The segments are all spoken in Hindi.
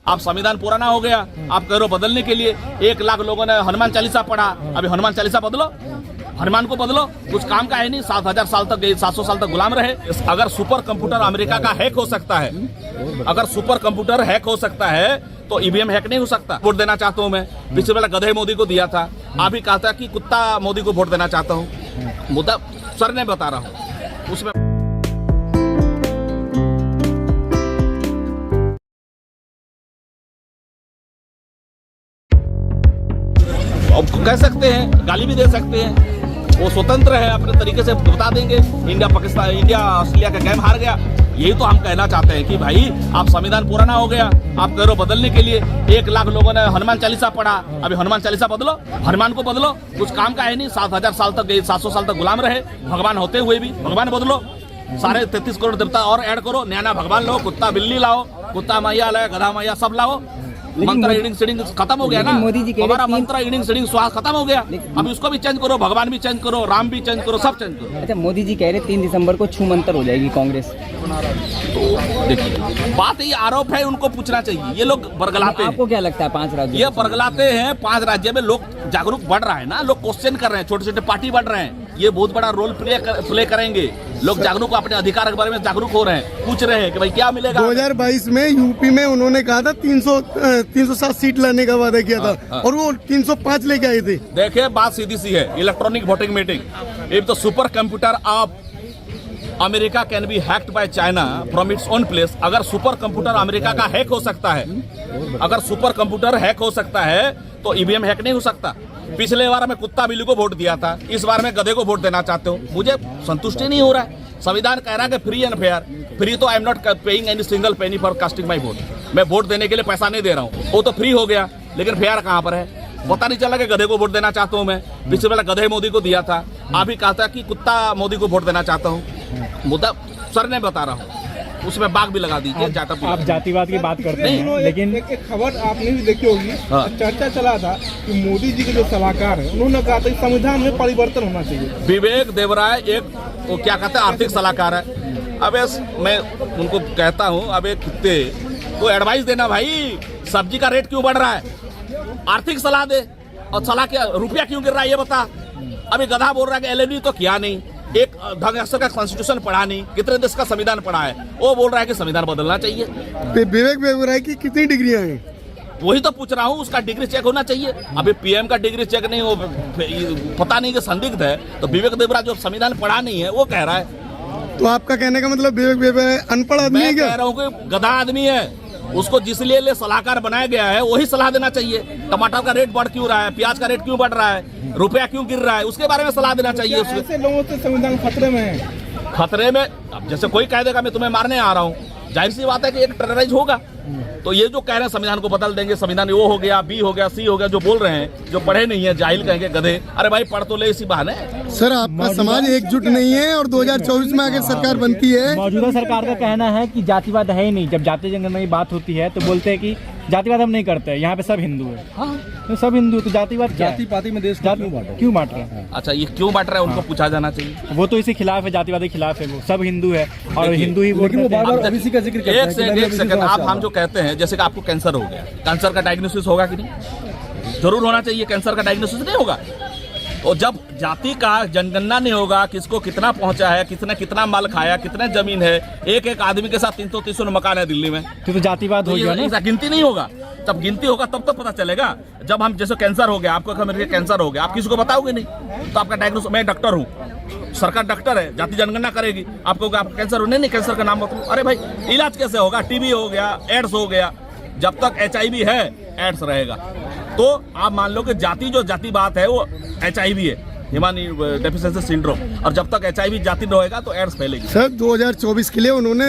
आप संविधान पुराना हो गया, आप कह रहे हो बदलने के लिए। 1 लाख लोगों ने हनुमान चालीसा पढ़ा, अभी हनुमान चालीसा बदलो, हनुमान को बदलो, कुछ काम का है नहीं। 7000 साल तक 700 साल तक गुलाम रहे। अगर सुपर कंप्यूटर अमेरिका का हैक हो सकता है, अगर सुपर कंप्यूटर हैक हो सकता है तो ईवीएम हैक नहीं हो सकता। वोट देना चाहता हूं मैं, पिछले वाला गधे मोदी को दिया था, अभी कहा था कि कुत्ता मोदी को वोट देना चाहता हूं। मुद्दा सर ने बता रहा हूं उसमें। अब कह सकते हैं, गाली भी दे सकते हैं, वो स्वतंत्र है, अपने तरीके से बता देंगे। इंडिया पाकिस्तान, इंडिया ऑस्ट्रेलिया का गेम हार गया, यही तो हम कहना चाहते हैं कि भाई आप संविधान पुराना हो गया, आप कह रहे हो बदलने के लिए। 1 लाख लोगों ने हनुमान चालीसा पढ़ा, अभी हनुमान चालीसा बदलो, हनुमान को बदलो, कुछ काम का है नहीं। 7000 साल तक 700 साल तक गुलाम रहे, भगवान होते हुए भी भगवान बदलो। सारे 33 करोड़ देवता और ऐड करो, नया भगवान लाओ, कुत्ता बिल्ली लाओ, कुत्ता मैया लाओ, गधा मैया सब लाओ। मंत्र रीडिंग सीडिंग खत्म हो गया ना, मोदी जी हमारा मंत्र रीडिंग सीडिंग स्वास्थ्य खत्म हो गया। अब इसको भी चेंज करो, भगवान भी चेंज करो, राम भी चेंज करो, सब चेंज करो। अच्छा, मोदी जी कह रहे 3 दिसंबर को छू मंतर हो जाएगी कांग्रेस। तो देखिए, बात ये आरोप है, उनको पूछना चाहिए। ये लोग बरगलाते हैं। आपको क्या लगता है 5 राज्य ये बरगलाते हैं? 5 राज्य में लोग जागरूक बढ़ रहा है ना, लोग क्वेश्चन कर रहे हैं, छोटे छोटे पार्टी बढ़ रहे हैं, ये बहुत बड़ा रोल प्ले करेंगे। लोग जागरूक, अपने अधिकार के बारे में जागरूक हो रहे हैं, पूछ रहे हैं कि भाई क्या मिलेगा। 2022 में यूपी में उन्होंने कहा था 307 सीट लाने का वादा किया था, और वो 305 लेके आए थे। देखिए, बात सीधी सी है, electronic voting meeting. If the super computer of America can be hacked by China from its own place. अगर सुपर कंप्यूटर अमेरिका का हैक हो सकता है, अगर सुपर कंप्यूटर हैक हो सकता है तो ईवीएम हैक नहीं हो सकता। पिछले बार मैं कुत्ता बिल्ली को वोट दिया था, इस बार मैं गधे को वोट देना चाहते हो, मुझे संतुष्टि नहीं हो रहा है। संविधान कह रहा है कि फ्री एंड फेयर। फ्री तो I am not paying any single penny for casting my vote. मैं वोट देने के लिए पैसा नहीं दे रहा हूँ, वो तो फ्री हो गया, लेकिन फेयर कहाँ पर है? पता नहीं चला कि गधे को वोट देना चाहता हूँ मैं। पिछले वाला गधे मोदी को दिया था, अभी कहा था कि कुत्ता मोदी को वोट देना चाहता हूँ। मुद्दा सर ने बता रहा हूँ, उसमें बाग भी लगा दीजिए। आप जातिवाद की बात करते हैं, लेकिन एक खबर आपने भी देखी होगी, चर्चा चला था कि मोदी जी के जो सलाहकार है उन्होंने कहा था कि संविधान में परिवर्तन होना चाहिए। विवेक देवराय एक, वो क्या कहते हैं, आर्थिक सलाहकार है। अब मैं उनको कहता हूँ, अब एक कुत्ते को एडवाइस देना, भाई सब्जी का रेट क्यों बढ़ रहा है, आर्थिक सलाह दे। और सलाह क्या, रुपया क्यों गिर रहा है ये बता। अभी गधा बोल रहा है कि एलएडी तो किया नहीं, एक ढंग का कॉन्स्टिट्यूशन पढ़ा नहीं, कितने देश का संविधान पढ़ा है, वो बोल रहा है कि संविधान बदलना चाहिए। विवेक देवराय की कितनी डिग्रियां हैं? वही तो पूछ रहा हूँ, उसका डिग्री चेक होना चाहिए। अभी पीएम का डिग्री चेक नहीं हो, पता नहीं कि संदिग्ध है, तो विवेक देवराय जो संविधान पढ़ा नहीं है वो कह रहा है। तो आपका कहने का मतलब विवेक देवराय अनपढ़ आदमी है क्या? मैं कह रहा हूँ कि गधा आदमी है, उसको जिसलिए सलाहकार बनाया गया है वही सलाह देना चाहिए। टमाटर का रेट बढ़ क्यों रहा है, प्याज का रेट क्यों बढ़ रहा है, रुपया क्यों गिर रहा है, उसके बारे में सलाह देना चाहिए। ऐसे लोगों से संविधान खतरे में है। खतरे में, अब जैसे कोई कह देगा मैं तुम्हें मारने आ रहा हूँ, जाहिर सी बात है कि एक टेरराइज होगा। तो ये जो कह रहे हैं संविधान को बदल देंगे, संविधान वो हो गया, बी हो गया, सी हो गया, जो बोल रहे हैं, जो पढ़े नहीं है, जाहिल कहेंगे, गधे। अरे भाई पढ़ तो ले, इसी बहाने। सर, आपका समाज एकजुट नहीं है, और 2024 में अगर सरकार बनती है, मौजूदा सरकार का कहना है कि जातिवाद है ही नहीं। जब जाति जनगणना की बात होती है तो बोलते हैं कि जातिवाद हम नहीं करते, यहाँ पे सब हिंदू है। हाँ, तो सब हिंदू, तो जातिवाद जाति पाति में देश क्यों बांट रहे हैं? अच्छा, ये क्यों बांट रहा है, उनको पूछा जाना चाहिए। वो तो इसी खिलाफ है, जातिवाद के खिलाफ है, वो सब हिंदू है और हिंदू ही वोट देते हैं। एक सेकंड, आप हम जो कहते हैं, जैसे कि आपको कैंसर हो गया, कैंसर का डायग्नोसिस होगा कि नहीं? जरूर होना चाहिए। कैंसर का डायग्नोसिस नहीं होगा, और जब जाति का जनगणना नहीं होगा, किसको कितना पहुंचा है, किसने कितना माल खाया, कितने जमीन है, एक एक आदमी के साथ 300-300 मकान है दिल्ली में, तो जातिवाद हो गया ना। गिनती नहीं होगा। जब गिनती होगा तब तो पता चलेगा। जब हम, जैसे कैंसर हो गया, आपको मेरे कैंसर हो गया, आप किसी को बताओगे नहीं, तो आपका डायग्नोसिस, मैं डॉक्टर हूँ, सरकार डॉक्टर है, जाति जनगणना करेगी, आपको आपका कैंसर हो, नहीं कैंसर का नाम बताओ। अरे भाई इलाज कैसे होगा? टीबी हो गया, एड्स हो गया, जब तक HIV है एड्स रहेगा। तो आप मान लो कि जाति, जो जाति बात है वो HIV है, ह्यूमन डेफिशिएंसी सिंड्रोम, और जब तक HIV जाति रहेगा तो एड्स फैलेगी। सर, 2024 के लिए उन्होंने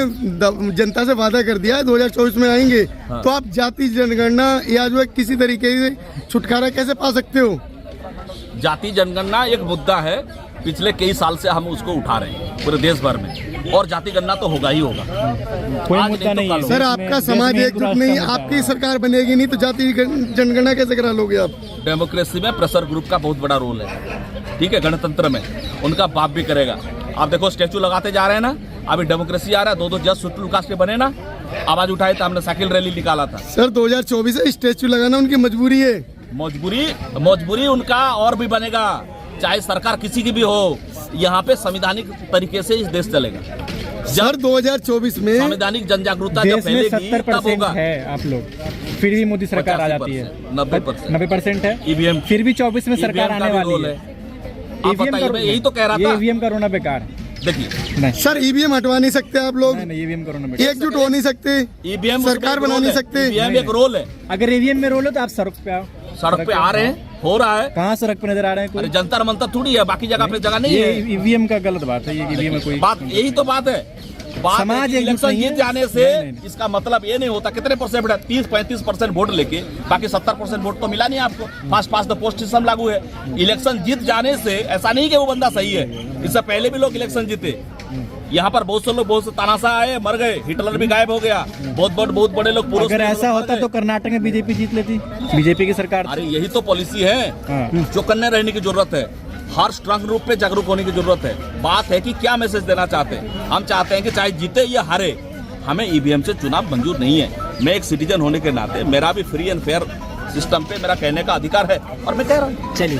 जनता से वादा कर दिया है 2024 में आएंगे। हाँ। तो आप जाति जनगणना या जो है किसी तरीके से छुटकारा कैसे पा सकते हो? जाति जनगणना एक मुद्दा है, पिछले कई साल से हम उसको उठा रहे हैं पूरे देश भर में, और जाति गणना तो होगा ही होगा। कोई मुद्दा नहीं है। सर, आपका समाज एकजुट नहीं, आपकी सरकार बनेगी नहीं तो जाति जनगणना कैसे करा लोगे आप? डेमोक्रेसी में प्रेशर ग्रुप का बहुत बड़ा रोल है, ठीक है। गणतंत्र में उनका बाप भी करेगा। आप देखो, स्टैचू लगाते जा रहे हैं ना, अभी डेमोक्रेसी आ रहा है, 2-2 जज शेड्यूल कास्ट के बने ना, आवाज उठाई तो हमने साइकिल रैली निकाला था। सर 2024 से स्टैचू लगाना उनकी मजबूरी है। मजबूरी उनका और भी बनेगा, चाहे सरकार किसी की भी हो। यहाँ पे संवैधानिक तरीके से इस देश चलेगा। सर 2024 में संवैधानिक जन जागरूकता जब देश में फैलेगी 70% तब होगा। है आप लोग, फिर भी मोदी सरकार आ जाती है। 90% है ईवीएम, फिर भी 24 में सरकार आने वाली है। आप बताइए, मैं यही तो कह रहा था। ईवीएम करोना बेकार है। देखिए नहीं सर ईवीएम हटवा नहीं सकते आप लोग, नहीं ईवीएम करोना बेकार। एकजुट हो नहीं सकते, ईवीएम सरकार बना नहीं सकते। ईवीएम एक रोल है। अगर ईवीएम में रोल हो तो आप सड़क पे आओ। सड़क पे आ रहे हैं, हो रहा है। कहाँ सड़क पे नजर आ रहे हैं? अरे जंतर मंतर थोड़ी है, बाकी जगह पे जगह नहीं ये है। ईवीएम का गलत बात है, ये ईवीएम में कोई बात यही तो बात है। बात समाज है कि एकजुट इलेक्शन नहीं है। जीत जाने से नहीं। इसका मतलब ये नहीं होता। कितने परसेंट है? 30-35% वोट लेके बाकी 70% वोट तो मिला नहीं आपको। Fast pass the post system लागू है। इलेक्शन जीत जाने से ऐसा नहीं कि वो बंदा सही है, इससे पहले भी लोग इलेक्शन जीते। यहाँ पर बहुत से लोग, बहुत से तानाशाह आए, मर गए, हिटलर भी गायब हो गया, बहुत बड़े लोग पुरुष। अगर ऐसा होता तो कर्नाटक में बीजेपी जीत लेती, बीजेपी की सरकार। अरे यही तो पॉलिसी है हाँ। जो करने रहने की जरूरत है। हर स्ट्रांग रूप पे जागरूक होने की जरूरत है। बात है कि क्या मैसेज देना चाहते हैं। हम चाहते हैं कि चाहे जीते या हारे, हमें ईवीएम से चुनाव मंजूर नहीं है। मैं एक सिटीजन होने के नाते मेरा भी फ्री एंड फेयर सिस्टम पे मेरा कहने का अधिकार है और मैं कह रहा हूँ। चलिए